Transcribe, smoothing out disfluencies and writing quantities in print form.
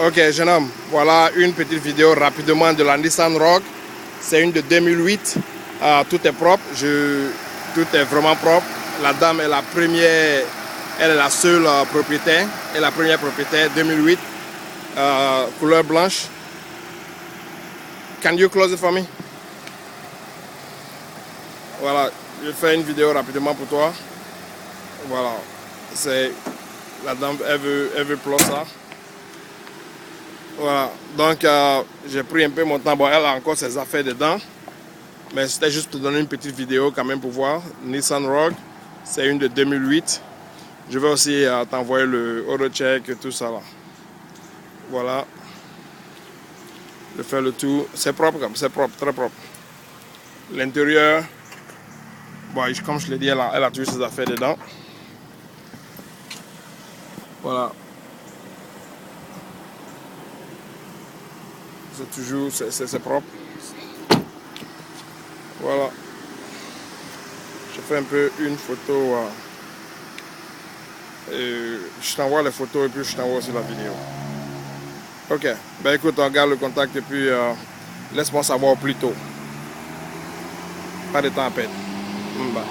Ok, jeune homme, voilà une petite vidéo rapidement de la Nissan Rogue. C'est une de 2008. Tout est propre, tout est vraiment propre. La dame est la première, elle est la seule propriétaire. Elle est la première propriétaire 2008, couleur blanche. Can you close it for me? Voilà, je fais une vidéo rapidement pour toi. Voilà, c'est la dame, elle veut close ça. Voilà, donc j'ai pris un peu mon temps. Bon, elle a encore ses affaires dedans. Mais c'était juste pour te donner une petite vidéo quand même pour voir. Nissan Rogue, c'est une de 2008. Je vais aussi t'envoyer le AutoCheck et tout ça là. Voilà. Je fais le tour. C'est propre comme, c'est propre, très propre. L'intérieur, bon, comme je l'ai dit, elle a toujours ses affaires dedans. Voilà. C'est toujours, c'est propre. Voilà. Je fais un peu une photo. Je t'envoie les photos et puis je t'envoie aussi la vidéo. Ok. Ben écoute, on regarde le contact et puis laisse-moi savoir plus tôt. Pas de temps à perdre. Bye.